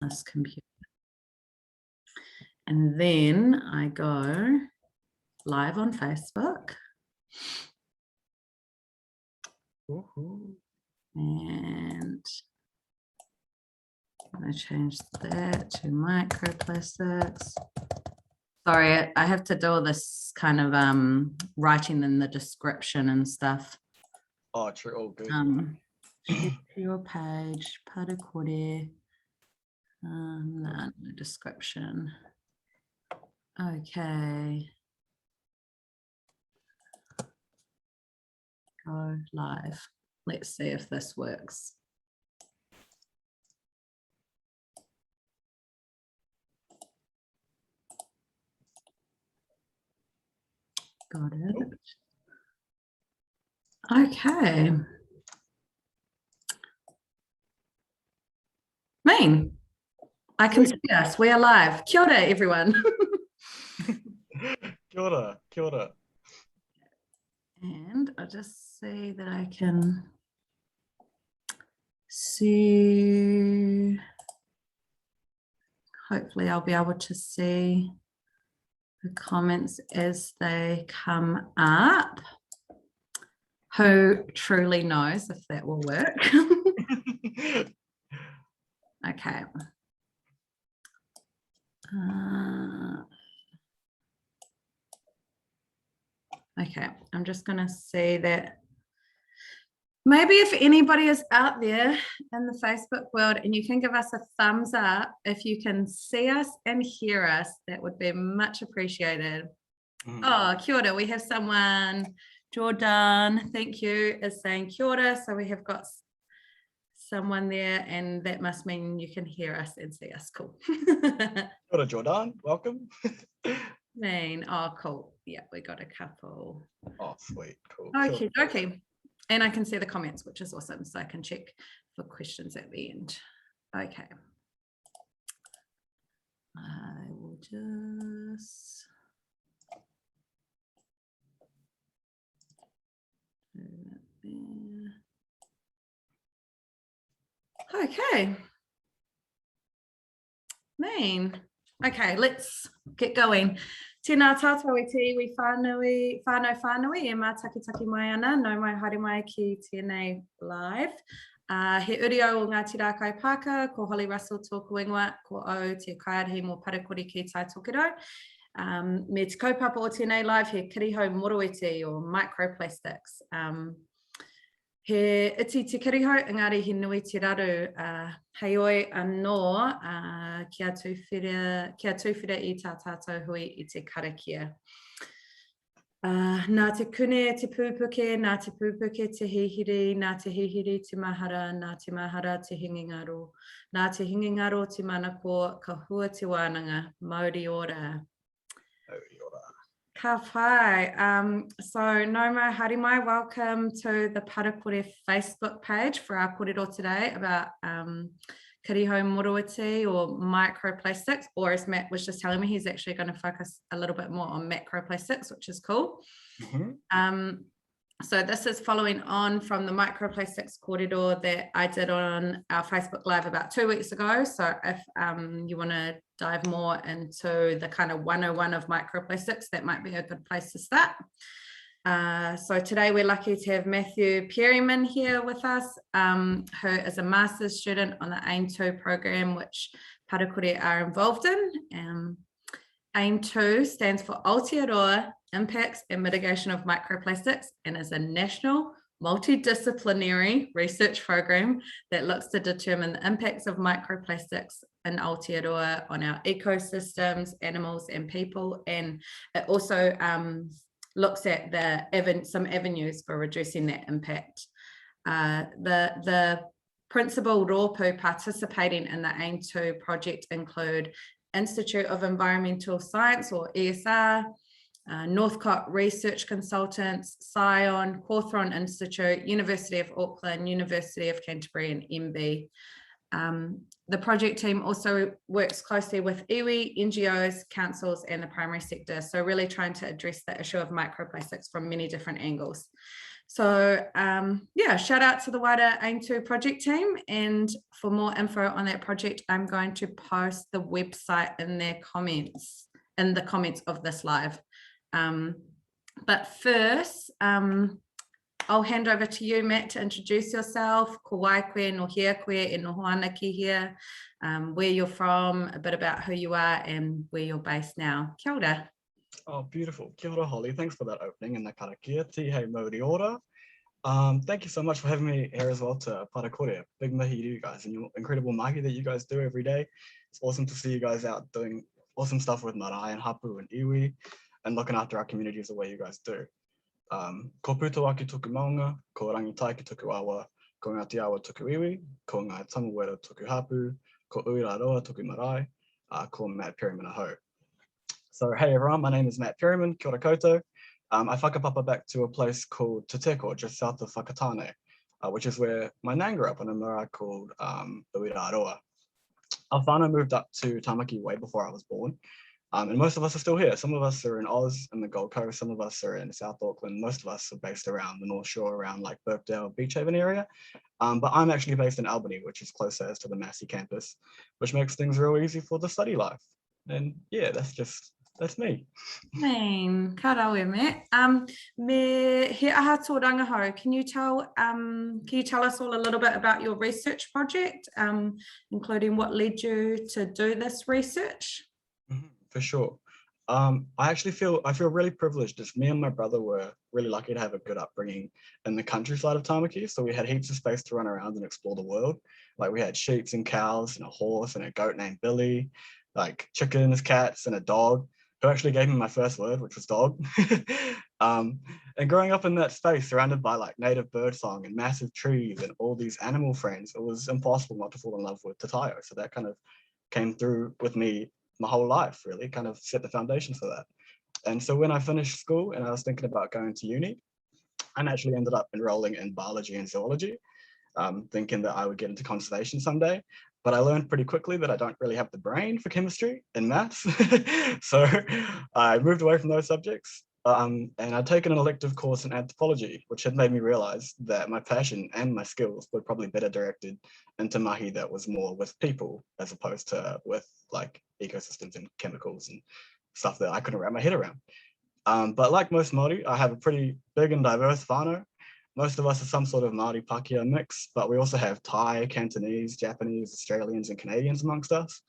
this computer. And then I go live on Facebook. And I'm going to change that to microplastics. Sorry, I have to do all this kind of writing in the description and stuff. Oh, true. All good. Share to your page, parakore. No description. Okay. Go live. Let's see if this works. Got it. Okay. Mean. I can see us. We are live. Kia ora, everyone. Kia ora, kia ora. And I'll just see that I can see. Hopefully I'll be able to see the comments as they come up. Who truly knows if that will work? Okay. Okay, I'm just going to say that maybe if anybody is out there in the Facebook world and you can give us a thumbs up, if you can see us and hear us, that would be much appreciated. Oh, kia ora, we have someone, Jordan, thank you, is saying kia ora. So we have got someone there and that must mean you can hear us and see us. Cool. Kia ora, Jordan, welcome. Oh, cool. Yeah, we got a couple. Oh, sweet, cool. Okay, okay. And I can see the comments, which is awesome. So I can check for questions at the end. Okay. I will just do that there. Okay. Mean. Okay, let's get going. Tēnā tātou e te iwi whānau whānui e mā takitaki mai ana, no mai haere mai ki tēnei live. He uri o Aotearoa kaupapa, ko Hollie Russell tōku ingoa, ko Aotearoa Kaiārahi mō parakore ki Taitokerau. Me te kaupapa o tēnei live, he kiriho moroiti o Microplastics. He iti te kiriho, engari he nui te raru, hei oi anō, kia tūwhira I tā tātou hui I te karakia. Nā te kune te pūpuke, nā te pūpuke te hihiri, nā te hihiri te mahara, nā te mahara te hingingaro, nā te hingingaro te manako, ka hua te wānanga, mauri ora. Mauri ora. Ka whai. So no mai haere mai, welcome to the Parakore Facebook page for our kōrero today about kiriho moroiti or microplastics, or as Matt was just telling me, he's actually going to focus a little bit more on macroplastics, which is cool. So this is following on from the microplastics kōrero that I did on our Facebook Live about 2 weeks ago. So if you want to dive more into the kind of 101 of microplastics, that might be a good place to start. So today we're lucky to have Matt Peryman here with us, who is a master's student on the AIM2 program, which parakore are involved in. AIM2 stands for Aotearoa Impacts and Mitigation of Microplastics and is a national multidisciplinary research program that looks to determine the impacts of microplastics in Aotearoa on our ecosystems, animals and people. And it also looks at some avenues for reducing that impact. The principal rōpū participating in the AIM2 project include Institute of Environmental Science or ESR, Northcote Research Consultants, Scion, Cawthron Institute, University of Auckland, University of Canterbury and MB. The project team also works closely with iwi, NGOs, councils and the primary sector. So really trying to address the issue of microplastics from many different angles. So yeah, shout out to the wider AIM2 project team. And for more info on that project, I'm going to post the website in the comments of this live. But first, I'll hand over to you, Matt, to introduce yourself. Ko wai koe, no hea koe, e noho ana ki here, where you're from, a bit about who you are and where you're based now. Kia ora. Oh, beautiful. Kia ora, Holly. Thanks for that opening and the karakia. Tihei mauri ora. Thank you so much for having me here as well to Parakore. Big mahi to you guys and your incredible mahi that you guys do every day. It's awesome to see you guys out doing awesome stuff with marae and hapu and iwi and looking after our communities the way you guys do. Ko puto aki tuku maunga, ko rangitai ki tuku awa, ko Ngāti Awa tuku iwi, ko ngā tamawera tuku hapu, ko Aotearoa tuku marae, ko Matt Peryman aho. So hey everyone, my name is Matt Peryman, kia ora koutou. I whakapapa back to a place called Taitokerau, just south of Whakatane, which is where my nan grew up in a marae called Aotearoa. Our whānau moved up to Tamaki way before I was born. And most of us are still here. Some of us are in Oz and the Gold Coast. Some of us are in South Auckland. Most of us are based around the North Shore, around like Birkdale, Beach Haven area. But I'm actually based in Albany, which is closer to the Massey campus, which makes things real easy for the study life. And yeah, that's me. Man, ka rawe, Matt. Me he aha tō rangahau. Can you tell us all a little bit about your research project, including what led you to do this research? For sure. I feel really privileged as me and my brother were really lucky to have a good upbringing in the countryside of Tamaki. So we had heaps of space to run around and explore the world. Like we had sheep and cows and a horse and a goat named Billy, like chickens, cats and a dog, who actually gave me my first word, which was dog. And growing up in that space surrounded by like native birdsong and massive trees and all these animal friends, it was impossible not to fall in love with Te Taio. So that kind of came through with me my whole life, really kind of set the foundation for that. And so when I finished school and I was thinking about going to uni, I actually ended up enrolling in biology and zoology, thinking that I would get into conservation someday. But I learned pretty quickly that I don't really have the brain for chemistry and maths. So I moved away from those subjects. And I'd taken an elective course in anthropology, which had made me realize that my passion and my skills were probably better directed into mahi that was more with people as opposed to with like ecosystems and chemicals and stuff that I couldn't wrap my head around. But like most Māori, I have a pretty big and diverse whānau. Most of us are some sort of Māori Pākehā mix, but we also have Thai, Cantonese, Japanese, Australians, and Canadians amongst us.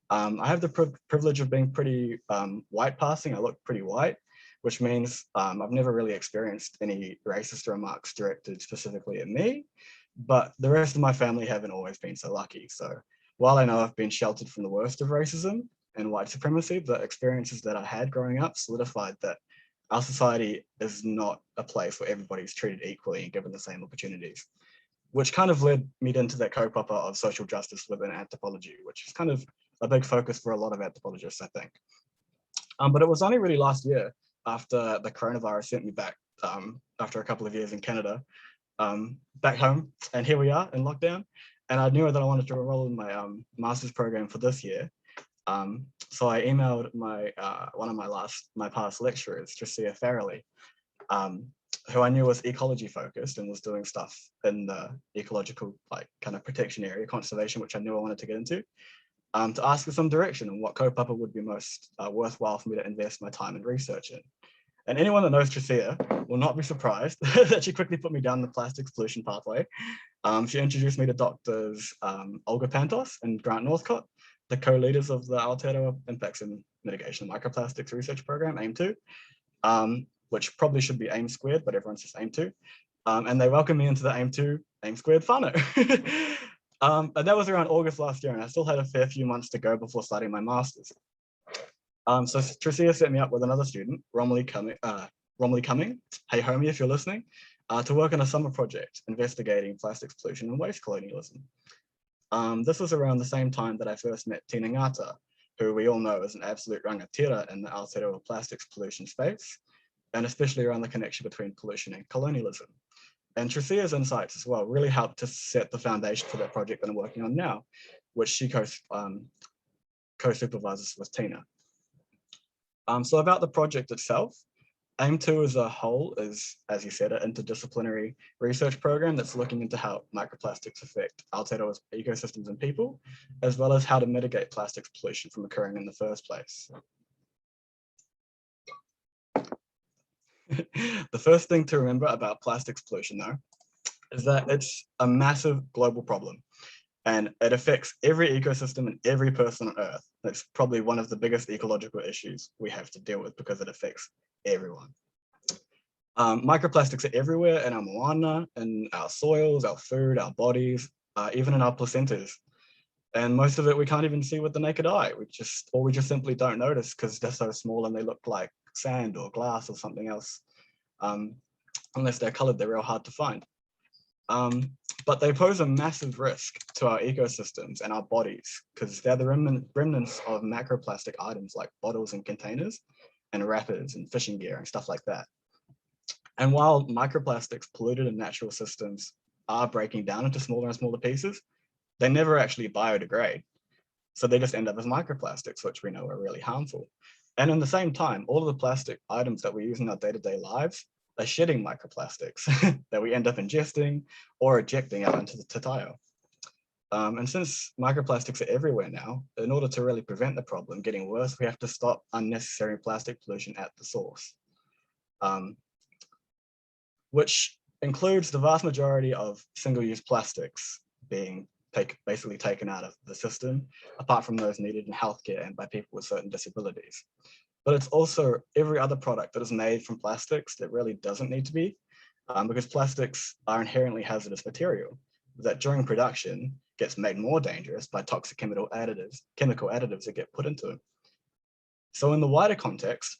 I have the privilege of being pretty white passing. I look pretty white, which means I've never really experienced any racist remarks directed specifically at me, but the rest of my family haven't always been so lucky. So while I know I've been sheltered from the worst of racism and white supremacy, the experiences that I had growing up solidified that our society is not a place where everybody's treated equally and given the same opportunities, which kind of led me into that kaupapa of social justice within anthropology, which is kind of a big focus for a lot of anthropologists, I think. But it was only really last year after the coronavirus sent me back after a couple of years in Canada, back home, and here we are in lockdown. And I knew that I wanted to enroll in my master's program for this year. So I emailed one of my past lecturers, Tricia Farrelly, who I knew was ecology focused and was doing stuff in the ecological like kind of protection area, conservation, which I knew I wanted to get into, to ask for some direction on what kaupapa would be most worthwhile for me to invest my time and research in. And anyone that knows Tricia will not be surprised that she quickly put me down the plastics pollution pathway. She introduced me to doctors Olga Pantos and Grant Northcott, the co-leaders of the Aotearoa Impacts and Mitigation Microplastics Research Program, AIM2, which probably should be AIM squared, but everyone says AIM2. And they welcomed me into the AIM2, AIM squared whānau. And that was around August last year, and I still had a fair few months to go before starting my master's. So Tricia set me up with another student, Romilly Cumming, hey homie if you're listening, to work on a summer project investigating plastics pollution and waste colonialism. This was around the same time that I first met Tina Ngata, who we all know is an absolute rangatira in the Aotearoa plastics pollution space, and especially around the connection between pollution and colonialism. And Tricia's insights as well really helped to set the foundation for that project that I'm working on now, which she co-supervises with Tina. So about the project itself, AIM2 as a whole is, as you said, an interdisciplinary research program that's looking into how microplastics affect Aotearoa's ecosystems and people, as well as how to mitigate plastics pollution from occurring in the first place. The first thing to remember about plastics pollution, though, is that it's a massive global problem and it affects every ecosystem and every person on Earth. That's probably one of the biggest ecological issues we have to deal with because it affects everyone. Microplastics are everywhere in our moana, in our soils, our food, our bodies, even in our placentas. And most of it we can't even see with the naked eye. We just simply don't notice because they're so small and they look like sand or glass or something else. Unless they're colored, they're real hard to find. But they pose a massive risk to our ecosystems and our bodies because they're the remnants of macroplastic items like bottles and containers and wrappers and fishing gear and stuff like that. And while microplastics polluted in natural systems are breaking down into smaller and smaller pieces, they never actually biodegrade. So they just end up as microplastics, which we know are really harmful. And in the same time, all of the plastic items that we use in our day-to-day lives are shedding microplastics that we end up ingesting or ejecting out into the Taitao. And since microplastics are everywhere now, in order to really prevent the problem getting worse, we have to stop unnecessary plastic pollution at the source, which includes the vast majority of single-use plastics being basically taken out of the system, apart from those needed in healthcare and by people with certain disabilities. But it's also every other product that is made from plastics that really doesn't need to be, because plastics are inherently hazardous material that during production gets made more dangerous by toxic chemical additives that get put into it. So in the wider context,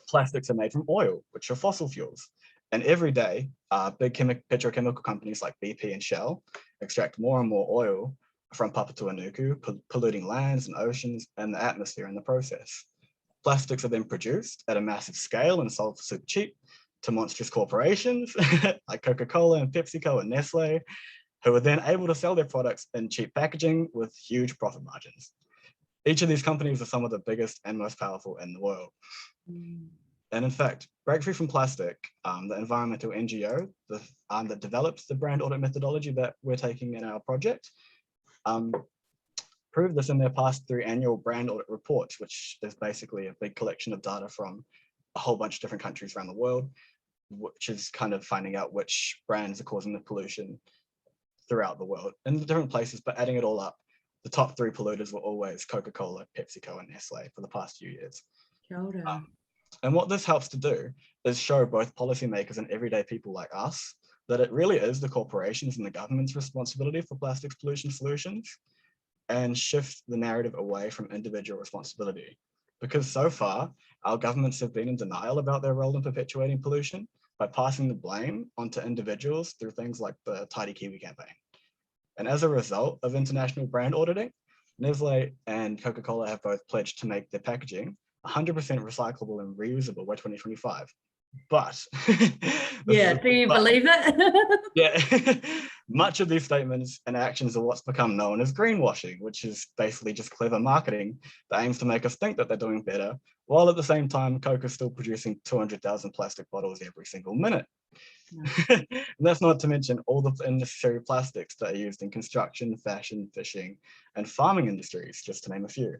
plastics are made from oil, which are fossil fuels. And every day, big petrochemical companies like BP and Shell extract more and more oil from Papatūānuku, polluting lands and oceans and the atmosphere in the process. Plastics are then produced at a massive scale and sold for super cheap to monstrous corporations like Coca-Cola and PepsiCo and Nestle, who are then able to sell their products in cheap packaging with huge profit margins. Each of these companies are some of the biggest and most powerful in the world. And in fact, Breakthrough from Plastic, the environmental NGO that develops the brand audit methodology that we're taking in our project, proved this in their past 3 annual brand audit reports, which is basically a big collection of data from a whole bunch of different countries around the world, which is kind of finding out which brands are causing the pollution throughout the world in the different places, but adding it all up, the top 3 polluters were always Coca-Cola, PepsiCo, and Nestle for the past few years. And what this helps to do is show both policymakers and everyday people like us that it really is the corporations and the government's responsibility for plastics pollution solutions, and shift the narrative away from individual responsibility. Because so far, our governments have been in denial about their role in perpetuating pollution by passing the blame onto individuals through things like the Tidy Kiwi campaign. And as a result of international brand auditing, Nestle and Coca-Cola have both pledged to make their packaging 100% recyclable and reusable by 2025. But yeah, do you believe it? Yeah, much of these statements and actions are what's become known as greenwashing, which is basically just clever marketing that aims to make us think that they're doing better, while at the same time, Coke is still producing 200,000 plastic bottles every single minute. And that's not to mention all the unnecessary plastics that are used in construction, fashion, fishing, and farming industries, just to name a few.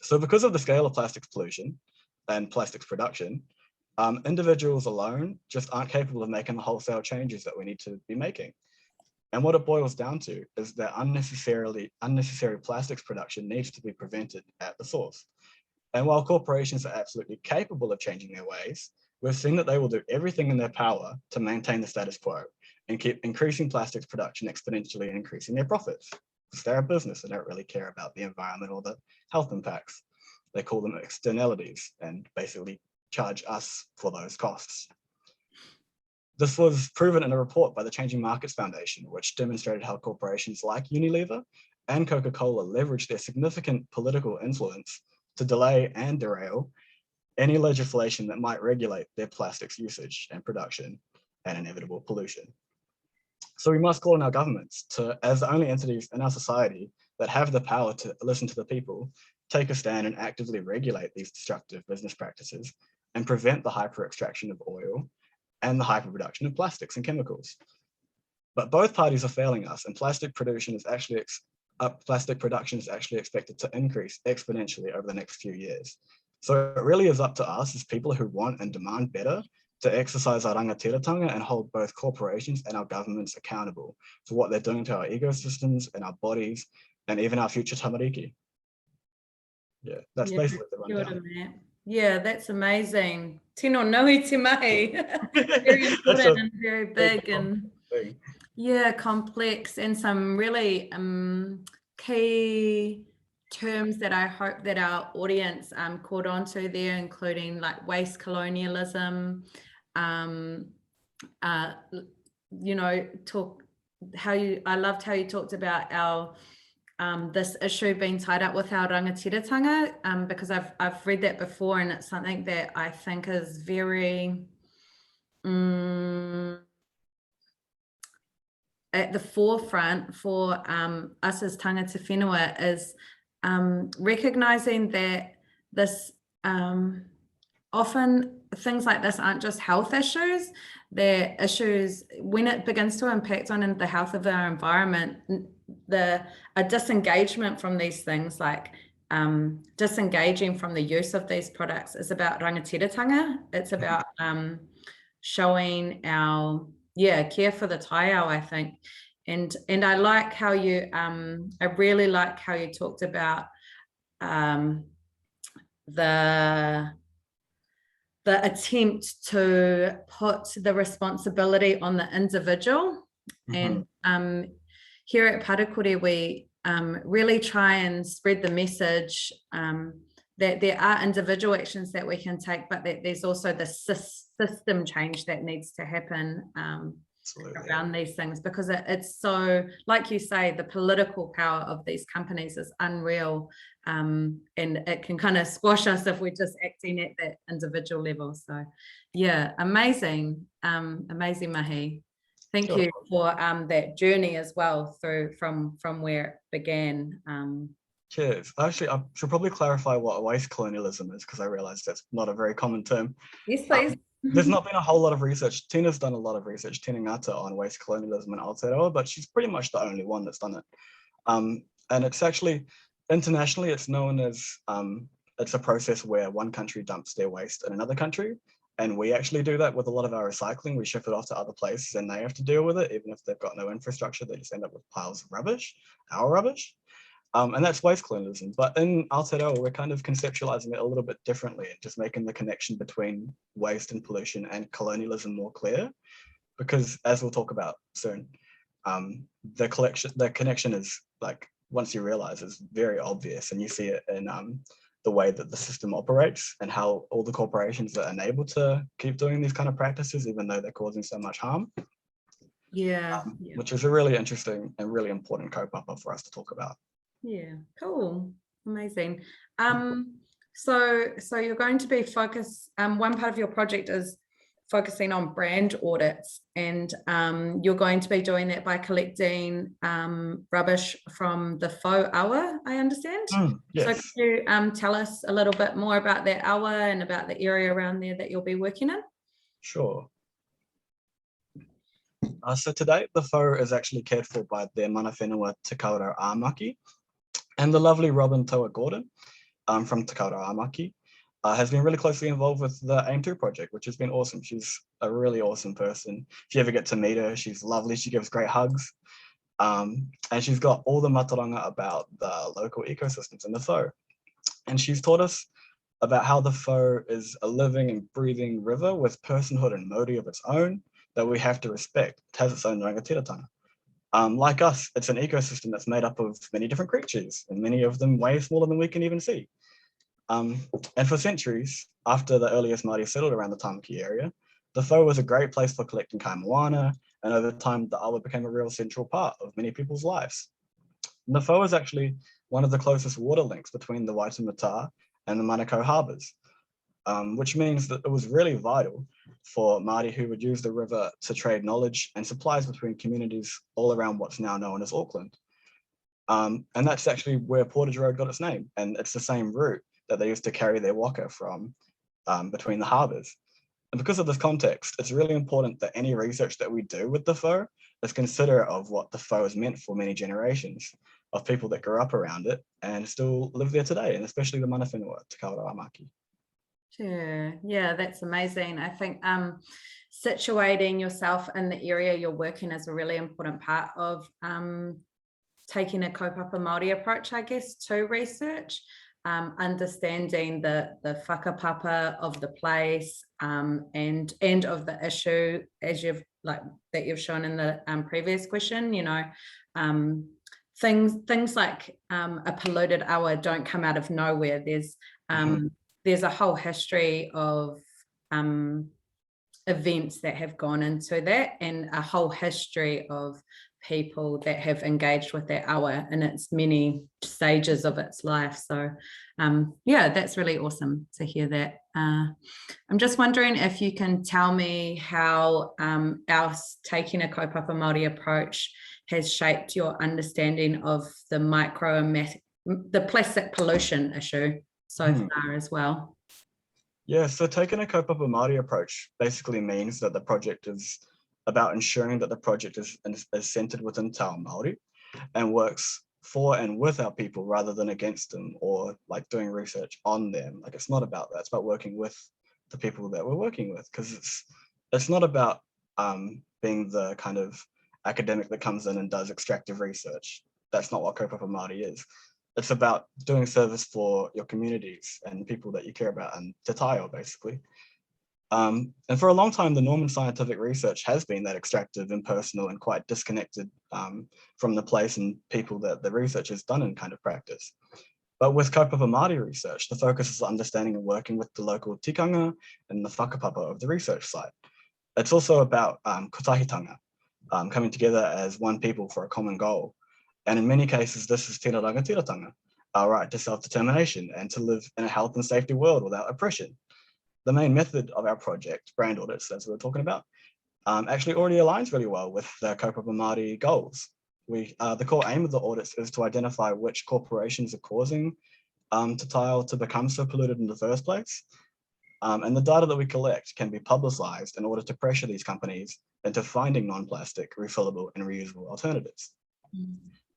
So because of the scale of plastics pollution and plastics production, individuals alone just aren't capable of making the wholesale changes that we need to be making. And what it boils down to is that unnecessary plastics production needs to be prevented at the source. And while corporations are absolutely capable of changing their ways, we've seen that they will do everything in their power to maintain the status quo and keep increasing plastics production exponentially and increasing their profits. Because they're a business, they don't really care about the environment or the health impacts. They call them externalities and basically charge us for those costs. This was proven in a report by the Changing Markets Foundation, which demonstrated how corporations like Unilever and Coca-Cola leverage their significant political influence to delay and derail any legislation that might regulate their plastics usage and production and inevitable pollution. So we must call on our governments to, as the only entities in our society that have the power to listen to the people, take a stand and actively regulate these destructive business practices and prevent the hyper extraction of oil and the hyper production of plastics and chemicals. But both parties are failing us, and plastic production is actually expected to increase exponentially over the next few years. So it really is up to us as people who want and demand better to exercise our rangatiratanga and hold both corporations and our governments accountable for what they're doing to our ecosystems and our bodies and even our future tamariki. Yeah, that's basically the rundown. Yeah, that's amazing. Tino nui te mahi. Very important and very big and yeah, complex, and some really key terms that I hope that our audience caught on to there, including like waste colonialism, you know, I loved how you talked about our this issue being tied up with our rangatiratanga, because I've read that before, and it's something that I think is very at the forefront for us as tangata whenua, is recognizing that this often things like this aren't just health issues, they're issues when it begins to impact on the health of our environment. A disengagement from these things, like disengaging from the use of these products, is about rangatiratanga. It's about showing our care for the taiao, I think. And I like how you I really like how you talked about the attempt to put the responsibility on the individual. And here at Parakore, we really try and spread the message that there are individual actions that we can take, but that there's also the system change that needs to happen around these things, because it's so, like you say, the political power of these companies is unreal, and it can kind of squash us if we're just acting at that individual level. So yeah, amazing mahi. Thank you for that journey as well, through from where it began. Cheers. Actually, I should probably clarify what waste colonialism is, because I realized that's not a very common term. Yes, please. There's not been a whole lot of research. Tina's done a lot of research, Tina Ngata, on waste colonialism in Aotearoa, but she's pretty much the only one that's done it. And it's actually, internationally, it's known as, it's a process where one country dumps their waste in another country. And we actually do that with a lot of our recycling. We ship it off to other places and they have to deal with it. Even if they've got no infrastructure, they just end up with piles of rubbish, our rubbish. And that's waste colonialism. But in Aotearoa, we're kind of conceptualizing it a little bit differently and just making the connection between waste and pollution and colonialism more clear. Because as we'll talk about soon, the connection is, like, once you realize, is very obvious, and you see it in the way that the system operates and how all the corporations are unable to keep doing these kind of practices, even though they're causing so much harm. Yeah. Which is a really interesting and really important kaupapa for us to talk about. Yeah, cool, amazing. So you're going to be focused, one part of your project is focusing on brand audits, and you're going to be doing that by collecting rubbish from the faux awa, I understand. Yes. So could you tell us a little bit more about that awa and about the area around there that you'll be working in? Sure. So today, the faux is actually cared for by the mana whenua Taitokerau Kaiārahi, and the lovely Robin Toa Gordon from Taitokerau Kaiārahi has been really closely involved with the AIM2 project, which has been awesome. She's a really awesome person. If you ever get to meet her, she's lovely. She gives great hugs. And she's got all the mataranga about the local ecosystems and the faux. And she's taught us about how the faux is a living and breathing river with personhood and modi of its own that we have to respect. It has its own rangatiratanga. Like us, it's an ecosystem that's made up of many different creatures, and many of them way smaller than we can even see. And for centuries, after the earliest Māori settled around the Tamaki area, the faux was a great place for collecting kai moana, and over time, the awa became a real central part of many people's lives. And the faux is actually one of the closest water links between the Waitemata and the Manukau harbours, which means that it was really vital for Māori who would use the river to trade knowledge and supplies between communities all around what's now known as Auckland. And that's actually where Portage Road got its name, and it's the same route that they used to carry their waka from between the harbours. And because of this context, it's really important that any research that we do with the whau is considerate of what the whau has meant for many generations of people that grew up around it and still live there today, and especially the mana whenua, Te Kaurawa Maki. Sure. Yeah, that's amazing. I think situating yourself in the area you're working is a really important part of taking a kaupapa Māori approach, I guess, to research. Understanding the whakapapa of the place and of the issue, as you've shown in the previous question. You know, things like a polluted awa don't come out of nowhere. There's a whole history of events that have gone into that, and a whole history of people that have engaged with that awa in its many stages of its life. So yeah, that's really awesome to hear that. I'm just wondering if you can tell me how our taking a kaupapa Māori approach has shaped your understanding of the plastic pollution issue so far as well. Yeah, so taking a kaupapa Māori approach basically means that the project is about ensuring that the project is centered within Te Ao Māori and works for and with our people rather than against them, or like doing research on them. Like, it's not about that. It's about working with the people that we're working with, because it's not about being the kind of academic that comes in and does extractive research. That's not what kaupapa Māori is. It's about doing service for your communities and people that you care about, and te taio, basically. And for a long time, the norm in scientific research has been that extractive, impersonal, and quite disconnected from the place and people that the research is done in kind of practice. But with kaupapa Māori research, the focus is understanding and working with the local tikanga and the whakapapa of the research site. It's also about kotahitanga, coming together as one people for a common goal. And in many cases, this is tēnā rangatiratanga, our right to self-determination and to live in a health and safety world without oppression. The main method of our project, brand audits, as we were talking about, actually already aligns really well with the kaupapa Māori goals. The core aim of the audits is to identify which corporations are causing Te Taio to become so polluted in the first place. And the data that we collect can be publicized in order to pressure these companies into finding non-plastic, refillable, and reusable alternatives.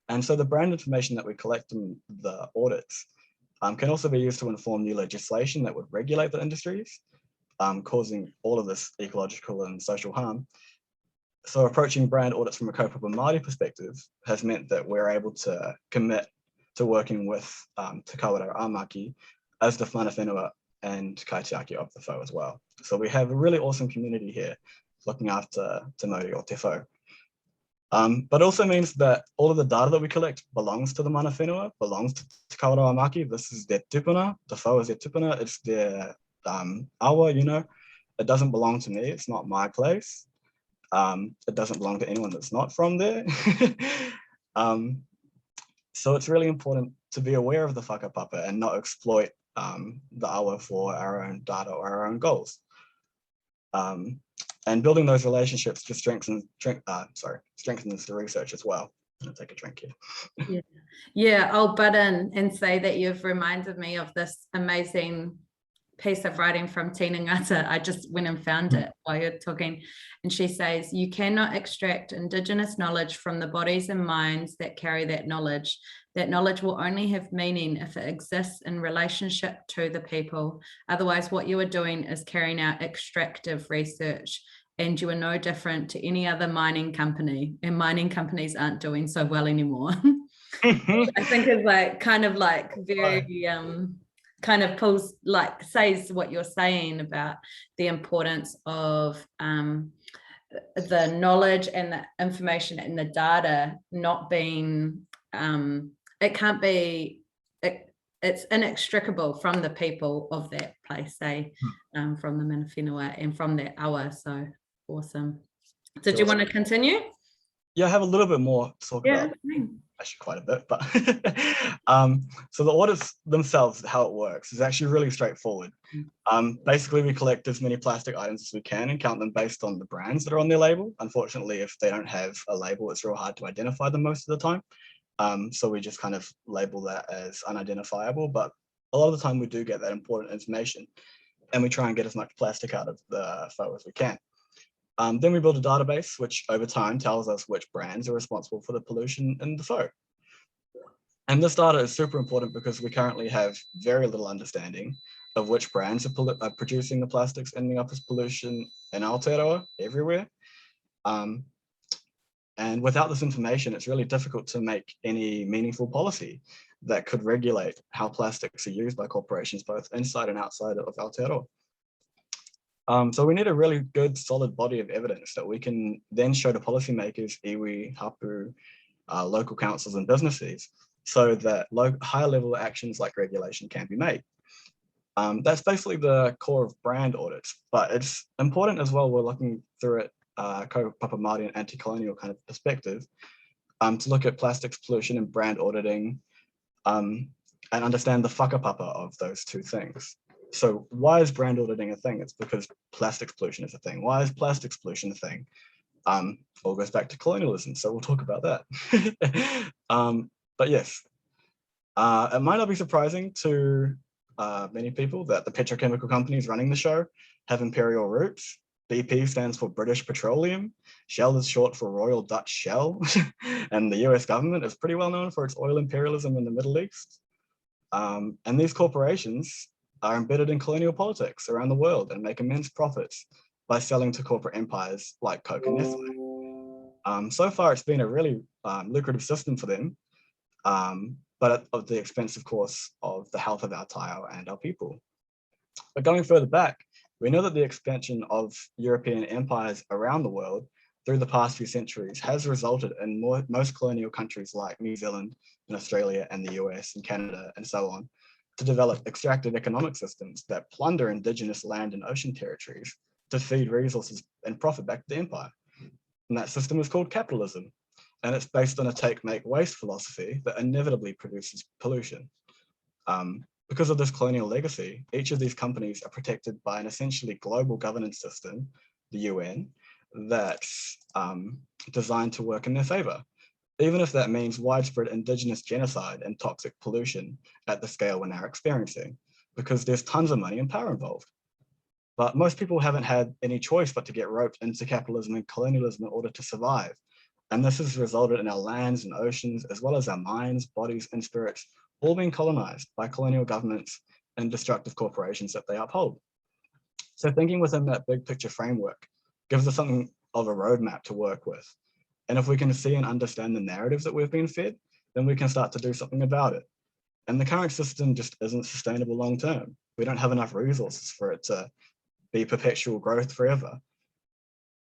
And so the brand information that we collect in the audits can also be used to inform new legislation that would regulate the industries, causing all of this ecological and social harm. So approaching brand audits from a kaupapa Māori perspective has meant that we're able to commit to working with Te Kaurawa Maki as the mana whenua and kaitiaki of the whau as well. So we have a really awesome community here looking after Te Mauri o Te Whau. But it also means that all of the data that we collect belongs to the mana whenua, belongs to Te Kaurawa Maki. This is their tupuna. The whau is their tupuna. It's their awa, you know. It doesn't belong to me. It's not my place. It doesn't belong to anyone that's not from there. So it's really important to be aware of the whakapapa and not exploit the awa for our own data or our own goals. And building those relationships just strengthens the research as well. I'm gonna take a drink here. Yeah, I'll butt in and say that you've reminded me of this amazing piece of writing from Tina Ngata. I just went and found it while you're talking. And she says, you cannot extract Indigenous knowledge from the bodies and minds that carry that knowledge. That knowledge will only have meaning if it exists in relationship to the people. Otherwise, what you are doing is carrying out extractive research, and you are no different to any other mining company. And mining companies aren't doing so well anymore. I think it's like kind of like very kind of pulls, like says what you're saying about the importance of the knowledge and the information and the data not being it can't be, it's inextricable from the people of that place, say, from the mana whenua and from that awa. So awesome. Did you want to continue? Yeah, I have a little bit more to talk about. Actually quite a bit, but so the audits themselves, how it works is actually really straightforward. Basically, we collect as many plastic items as we can and count them based on the brands that are on their label. Unfortunately, if they don't have a label, it's real hard to identify them most of the time. So we just kind of label that as unidentifiable, but a lot of the time we do get that important information. and we try and get as much plastic out of the photo as we can. Then we build a database, which over time tells us which brands are responsible for the pollution in the photo. And this data is super important because we currently have very little understanding of which brands are producing the plastics ending up as pollution in Aotearoa everywhere. And without this information, it's really difficult to make any meaningful policy that could regulate how plastics are used by corporations, both inside and outside of Aotearoa. So we need a really good, solid body of evidence that we can then show to policymakers, iwi, hapu, local councils and businesses, so that higher level actions like regulation can be made. That's basically the core of brand audits, but it's important as well, we're looking through it, kaupapa Māori and anti-colonial kind of perspective, to look at plastics pollution and brand auditing, and understand the whakapapa of those two things. So why is brand auditing a thing? It's because plastics pollution is a thing. Why is plastics pollution a thing? All goes back to colonialism, so we'll talk about that. But yes, it might not be surprising to many people that the petrochemical companies running the show have imperial roots. BP stands for British Petroleum, Shell is short for Royal Dutch Shell, and the US government is pretty well known for its oil imperialism in the Middle East. And these corporations are embedded in colonial politics around the world and make immense profits by selling to corporate empires like Coke and Nestle. So far, it's been a really lucrative system for them, but at the expense, of course, of the health of our taiao and our people. But going further back, we know that the expansion of European empires around the world through the past few centuries has resulted in most colonial countries like New Zealand and Australia and the US and Canada and so on to develop extractive economic systems that plunder indigenous land and ocean territories to feed resources and profit back to the empire. And that system is called capitalism. And it's based on a take, make, waste philosophy that inevitably produces pollution. Because of this colonial legacy, each of these companies are protected by an essentially global governance system, the UN, that's designed to work in their favor, even if that means widespread indigenous genocide and toxic pollution at the scale we're now experiencing, because there's tons of money and power involved. But most people haven't had any choice but to get roped into capitalism and colonialism in order to survive. And this has resulted in our lands and oceans, as well as our minds, bodies, and spirits, all being colonized by colonial governments and destructive corporations that they uphold. So thinking within that big picture framework gives us something of a roadmap to work with. And if we can see and understand the narrative that we've been fed, then we can start to do something about it. And the current system just isn't sustainable long term. We don't have enough resources for it to be perpetual growth forever.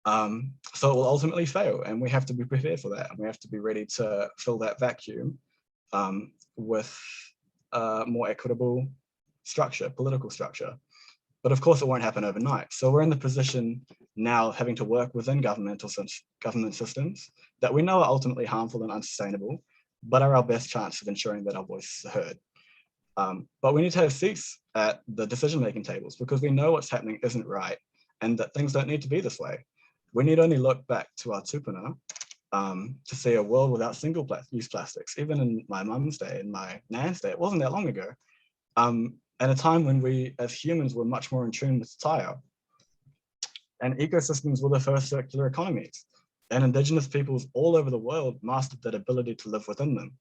So it will ultimately fail, and we have to be prepared for that. And we have to be ready to fill that vacuum with a more equitable structure, political structure. But of course, it won't happen overnight. So we're in the position now having to work within government systems that we know are ultimately harmful and unsustainable, but are our best chance of ensuring that our voices are heard. But we need to have seats at the decision-making tables because we know what's happening isn't right and that things don't need to be this way. We need only look back to our tupuna to see a world without single-use plastics. Even in my mum's day and my nan's day, it wasn't that long ago. At a time when we as humans were much more in tune with the taiao. And ecosystems were the first circular economies. And indigenous peoples all over the world mastered that ability to live within them.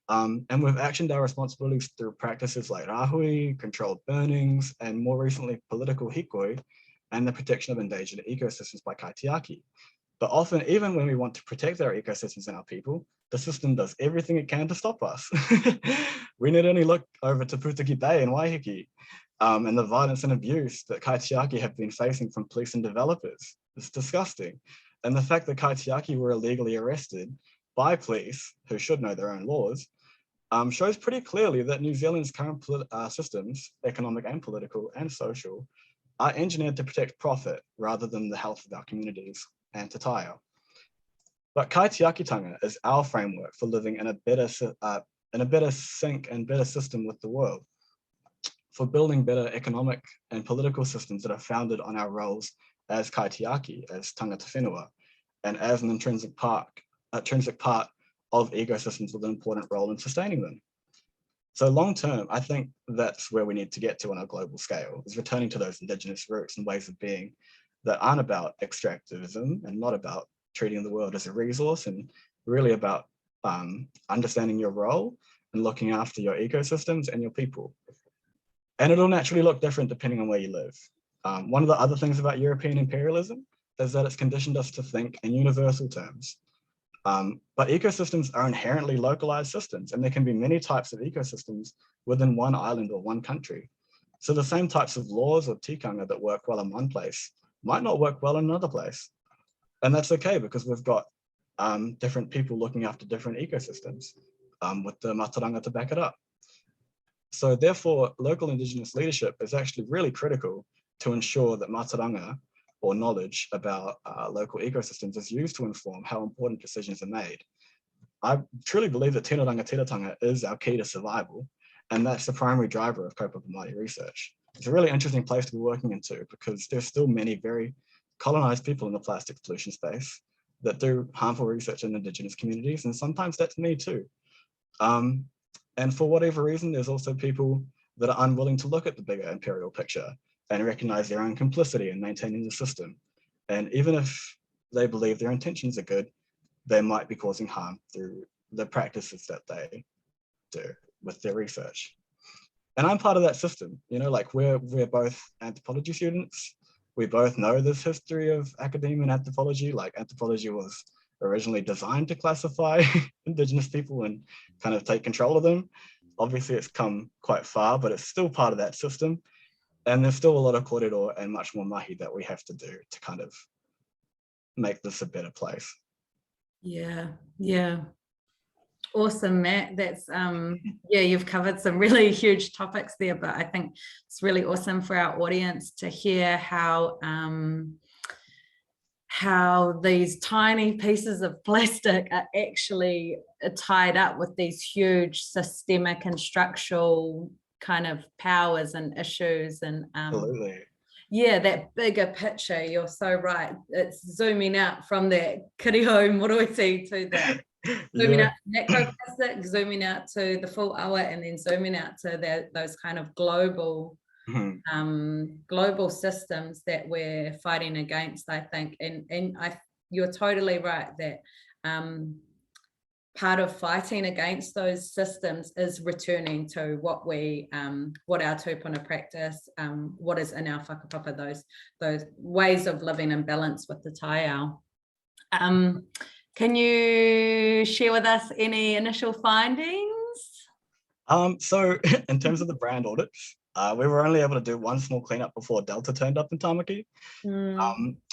And we've actioned our responsibilities through practices like rahui, controlled burnings, and more recently political hikoi, and the protection of endangered ecosystems by kaitiaki. But often, even when we want to protect our ecosystems and our people, the system does everything it can to stop us. We need only look over to Putaki Bay in Waiheke and the violence and abuse that kaitiaki have been facing from police and developers. It's disgusting. And the fact that kaitiaki were illegally arrested by police, who should know their own laws, shows pretty clearly that New Zealand's current systems, economic and political and social, are engineered to protect profit rather than the health of our communities and te taiao. But kaitiakitanga is our framework for living in a better sync and better system with the world, for building better economic and political systems that are founded on our roles as kaitiaki, as tangata whenua, and as an intrinsic part of ecosystems with an important role in sustaining them. So long term, I think that's where we need to get to on a global scale, is returning to those indigenous roots and ways of being that aren't about extractivism and not about treating the world as a resource, and really about understanding your role and looking after your ecosystems and your people. And it'll naturally look different depending on where you live. One of the other things about European imperialism is that it's conditioned us to think in universal terms. But ecosystems are inherently localized systems, and there can be many types of ecosystems within one island or one country. So the same types of laws or tikanga that work well in one place might not work well in another place. And that's okay, because we've got different people looking after different ecosystems with the mataranga to back it up. So therefore, local Indigenous leadership is actually really critical to ensure that mataranga, or knowledge about local ecosystems, is used to inform how important decisions are made. I truly believe that tino rangatiratanga is our key to survival, and that's the primary driver of kaupapa Māori research. It's a really interesting place to be working into, because there's still many very colonized people in the plastic pollution space that do harmful research in Indigenous communities, and sometimes that's me too. And for whatever reason, there's also people that are unwilling to look at the bigger imperial picture and recognize their own complicity in maintaining the system. And even if they believe their intentions are good, they might be causing harm through the practices that they do with their research. And I'm part of that system, you know, like we're both anthropology students. We both know this history of academia and anthropology. Like anthropology was originally designed to classify Indigenous people and kind of take control of them. Obviously it's come quite far, but it's still part of that system. And there's still a lot of kōrero and much more mahi that we have to do to kind of make this a better place. Yeah, yeah. Awesome, Matt. That's yeah, you've covered some really huge topics there, but I think it's really awesome for our audience to hear how these tiny pieces of plastic are actually tied up with these huge systemic and structural kind of powers and issues. And Absolutely. yeah, that bigger picture, you're so right. It's zooming out from that kiriho moroiti to the zooming out to macroplastic, zooming out to the full awa, and then zooming out to those kind of global global systems that we're fighting against, I think. And you're totally right that part of fighting against those systems is returning to what our tūpuna practice, what is in our whakapapa, those ways of living in balance with the taiao. Can you share with us any initial findings? So in terms of the brand audits, we were only able to do one small cleanup before Delta turned up in Tamaki.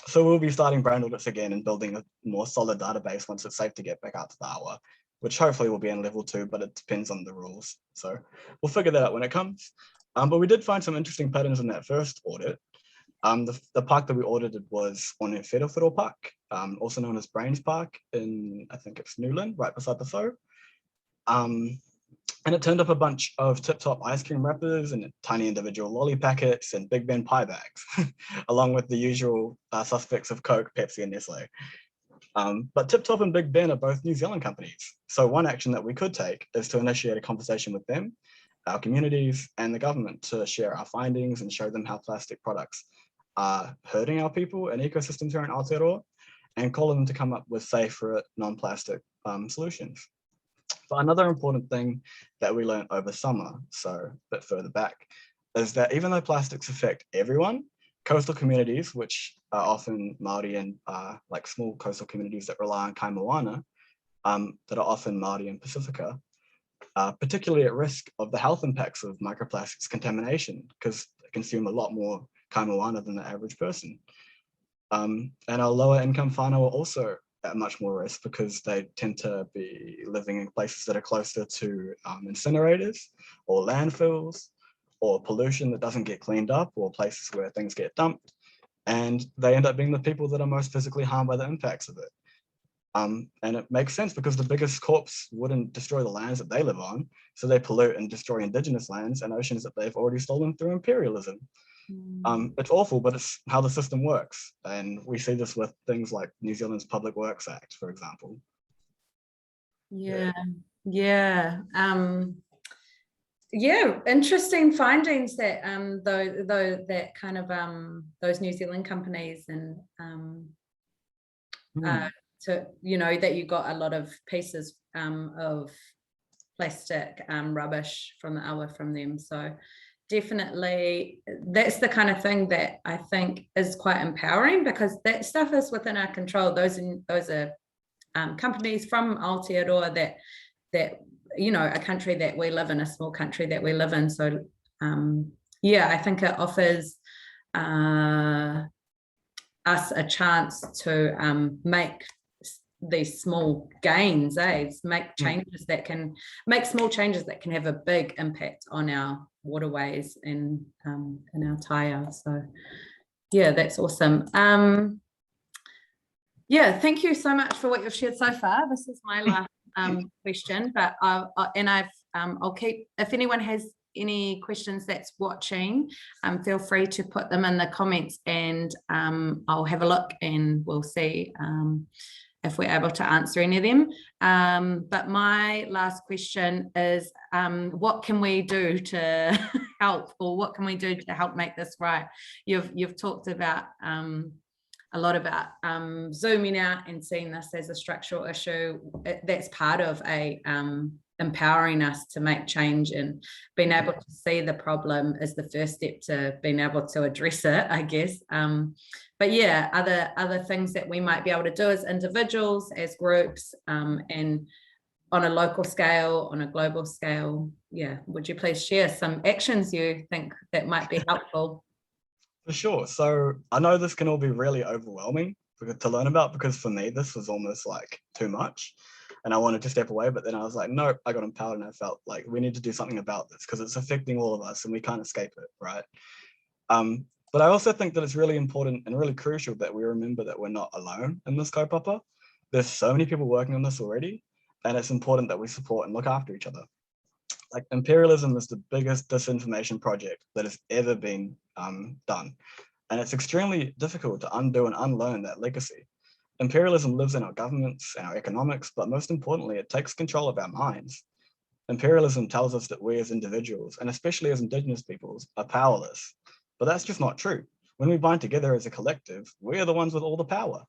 So we'll be starting brand audits again and building a more solid database once it's safe to get back out to the awa, which hopefully will be in level 2, but it depends on the rules. So we'll figure that out when it comes. But we did find some interesting patterns in that first audit. The park that we audited was on Wherewhero Park, also known as Brains Park in, I think it's Newland, right beside the Faux. And it turned up a bunch of Tip Top ice cream wrappers and tiny individual lolly packets and Big Ben pie bags, along with the usual suspects of Coke, Pepsi, and Nestle. But Tip Top and Big Ben are both New Zealand companies. So one action that we could take is to initiate a conversation with them, our communities, and the government to share our findings and show them how plastic products are hurting our people and ecosystems here in Aotearoa, and call them to come up with safer, non-plastic solutions. But another important thing that we learned over summer, so a bit further back, is that even though plastics affect everyone, coastal communities, which are often Māori and like small coastal communities that rely on kai moana, that are often Māori and Pacifica, are particularly at risk of the health impacts of microplastics contamination, because they consume a lot more kai moana than the average person. And our lower income whānau are also at much more risk because they tend to be living in places that are closer to incinerators or landfills or pollution that doesn't get cleaned up, or places where things get dumped. And they end up being the people that are most physically harmed by the impacts of it. And it makes sense because the biggest corps wouldn't destroy the lands that they live on, so they pollute and destroy indigenous lands and oceans that they've already stolen through imperialism. It's awful, but it's how the system works. And we see this with things like New Zealand's Public Works Act, for example. Yeah. Yeah, interesting findings that though that kind of those New Zealand companies and to that you got a lot of pieces of plastic rubbish from the awa from them. So definitely that's the kind of thing that I think is quite empowering, because that stuff is within our control. Those are companies from Aotearoa that a country that we live in, a small country that we live in. So yeah, I think it offers us a chance to make these small gains, make changes that can make small changes that can have a big impact on our waterways and in our taia. So yeah, that's awesome. Yeah, thank you so much for what you've shared so far. This is my last question, but I'll keep, if anyone has any questions that's watching, feel free to put them in the comments, and I'll have a look and we'll see if we're able to answer any of them. But my last question is, what can we do to help, or what can we do to help make this right? You've talked about a lot about zooming out and seeing this as a structural issue. That's part of empowering us to make change, and being able to see the problem is the first step to being able to address it, I guess. But yeah, other things that we might be able to do as individuals, as groups, and on a local scale, on a global scale. Yeah, would you please share some actions you think that might be helpful? For sure. So I know this can all be really overwhelming to learn about, because for me, this was almost like too much and I wanted to step away. But then I was like, no, I got empowered, and I felt like we need to do something about this because it's affecting all of us and we can't escape it, right? But I also think that it's really important and really crucial that we remember that we're not alone in this kaupapa. There's so many people working on this already, and it's important that we support and look after each other. Like, imperialism is the biggest disinformation project that has ever been done. And it's extremely difficult to undo and unlearn that legacy. Imperialism lives in our governments and our economics, but most importantly, it takes control of our minds. Imperialism tells us that we as individuals, and especially as Indigenous peoples, are powerless. But that's just not true. When we bind together as a collective, we are the ones with all the power.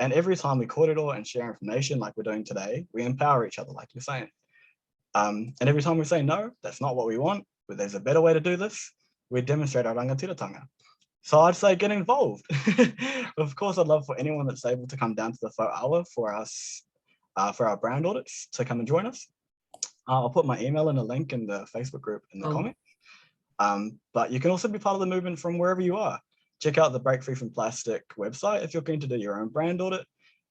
And every time we kōrero and share information like we're doing today, we empower each other, like you're saying. And every time we say, no, that's not what we want, but there's a better way to do this, we demonstrate our rangatiratanga. So I'd say get involved. Of course, I'd love for anyone that's able to come down to the Whauawa for us, for our brand audits, to come and join us. I'll put my email in a link in the Facebook group in the comments. But you can also be part of the movement from wherever you are. Check out the Break Free from Plastic website if you're keen to do your own brand audit.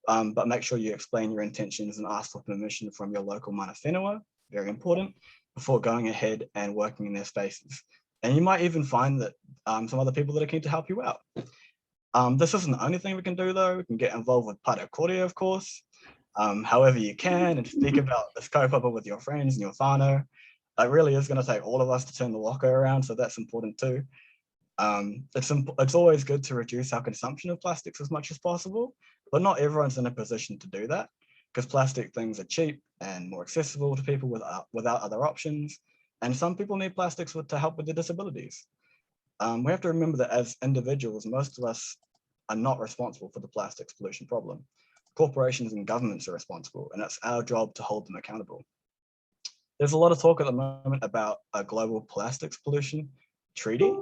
But make sure you explain your intentions and ask for permission from your local mana whenua, very important, before going ahead and working in their spaces. And you might even find that some other people that are keen to help you out. This isn't the only thing we can do though. We can get involved with Taitokerau, of course, however you can, and speak about this kaupapa with your friends and your whānau. It really is going to take all of us to turn the waka around, so that's important too. It's always good to reduce our consumption of plastics as much as possible, but not everyone's in a position to do that, because plastic things are cheap and more accessible to people without other options. And some people need plastics to help with their disabilities. We have to remember that as individuals, most of us are not responsible for the plastics pollution problem. Corporations and governments are responsible, and it's our job to hold them accountable. There's a lot of talk at the moment about a global plastics pollution treaty,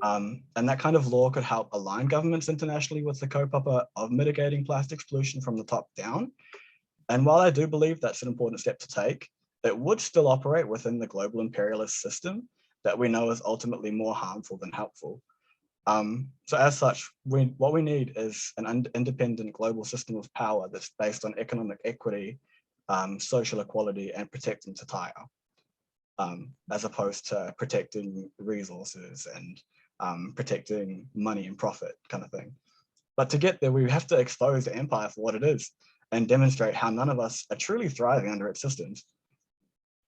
and that kind of law could help align governments internationally with the kaupapa of mitigating plastics pollution from the top down. And while I do believe that's an important step to take, it would still operate within the global imperialist system that we know is ultimately more harmful than helpful. So as such, what we need is an independent global system of power that's based on economic equity, social equality, and protecting te taia, as opposed to protecting resources and protecting money and profit kind of thing. But to get there, we have to expose the empire for what it is and demonstrate how none of us are truly thriving under its systems.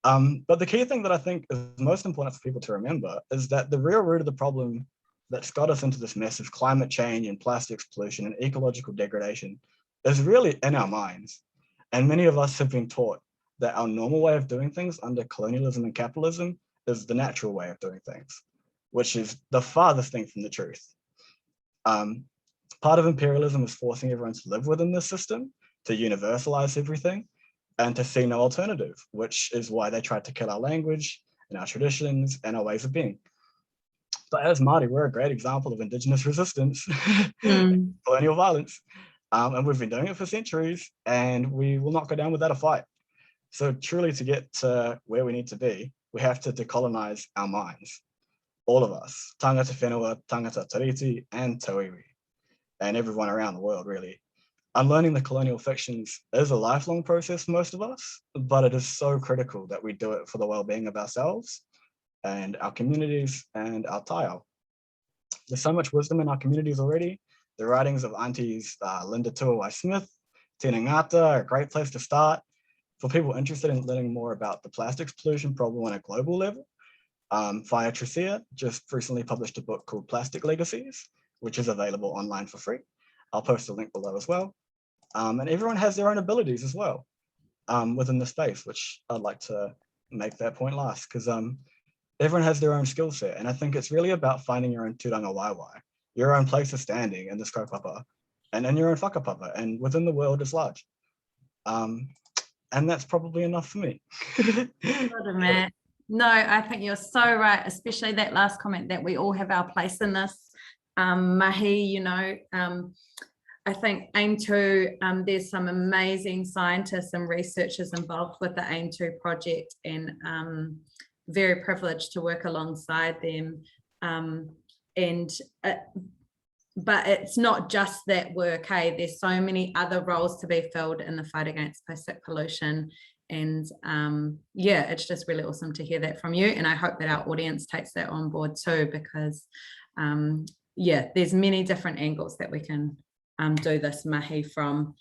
But the key thing that I think is most important for people to remember is that the real root of the problem that's got us into this mess of climate change and plastics pollution and ecological degradation is really in our minds. And many of us have been taught that our normal way of doing things under colonialism and capitalism is the natural way of doing things, which is the farthest thing from the truth. Part of imperialism is forcing everyone to live within this system, to universalize everything, and to see no alternative, which is why they tried to kill our language and our traditions and our ways of being. But as Māori, we're a great example of Indigenous resistance, colonial violence, and we've been doing it for centuries, and we will not go down without a fight. So truly, to get to where we need to be, we have to decolonize our minds, all of us, tangata whenua, tangata tiriti, and tauiwi, and everyone around the world, really. Unlearning the colonial fictions is a lifelong process for most of us, but it is so critical that we do it for the well-being of ourselves and our communities and our taiao. There's so much wisdom in our communities already. The writings of aunties Linda Tuawai Smith, Tina Ngata are a great place to start. For people interested in learning more about the plastics pollution problem on a global level, Whaia Tricia just recently published a book called Plastic Legacies, which is available online for free. I'll post a link below as well. And everyone has their own abilities as well within the space, which I'd like to make that point last, because everyone has their own skill set. And I think it's really about finding your own tūranga waiwai, your own place of standing in this kaupapa, and in your own whakapapa, and within the world as large. And that's probably enough for me. Matt. No, I think you're so right, especially that last comment that we all have our place in this mahi, you know. I think AIM2, there's some amazing scientists and researchers involved with the AIM2 project, and very privileged to work alongside them. But it's not just that work, hey, there's so many other roles to be filled in the fight against plastic pollution. And yeah, it's just really awesome to hear that from you. And I hope that our audience takes that on board too, because yeah, there's many different angles that we can do this mahi from.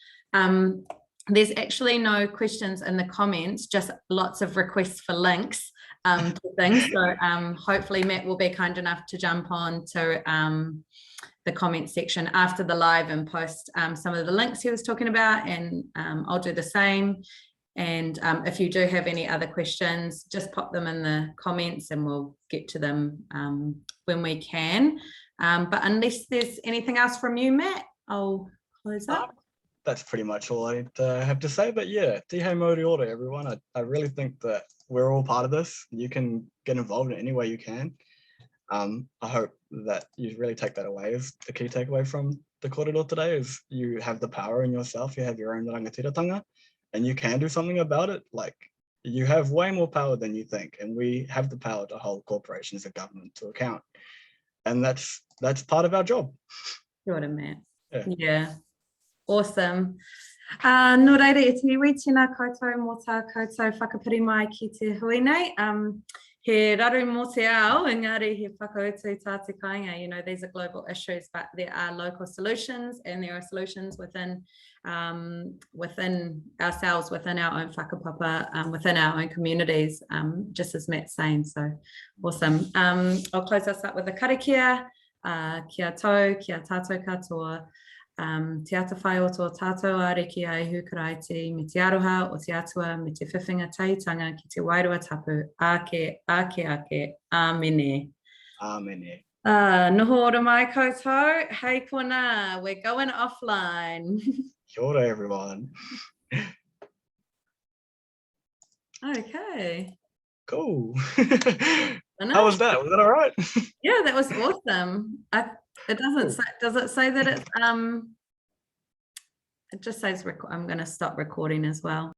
There's actually no questions in the comments, just lots of requests for links to things. So hopefully Matt will be kind enough to jump on to the comment section after the live and post some of the links he was talking about, and I'll do the same. And if you do have any other questions, just pop them in the comments and we'll get to them when we can. But unless there's anything else from you, Matt, I'll close up. That's pretty much all I have to say. But yeah, Tihei Moriora, everyone. I really think that we're all part of this. You can get involved in any way you can. I hope that you really take that away as the key takeaway from the kōrero today, is you have the power in yourself. You have your own rangatiratanga, and you can do something about it. Like, you have way more power than you think, and we have the power to hold corporations and government to account. And that's part of our job. Kia ora, Matt. Yeah. Awesome. Nō reira, e te iwi tēnā koutou mō tā koutou whakapiri mai ki te hui nei. He raru mō te ao, engari he whakautu tā te kāinga. You know, these are global issues, but there are local solutions, and there are solutions within ourselves, within our own whakapapa, within our own communities, just as Matt's saying. So awesome. I'll close us up with a karakia. Kia tau, kia tātou katoa. Te ata whai o tō tātou areki ai hukaraiti, me te aroha o te atua, me te whiwhinga taitanga ki te wairua tapu, ake, amene. Amene. Noho ora mai koutou, hei kona, we're going offline. Kia ora, everyone. Okay. Cool. How was that? Was that all right? Yeah, that was awesome. It doesn't say, does it say that it's, it just says, I'm going to stop recording as well.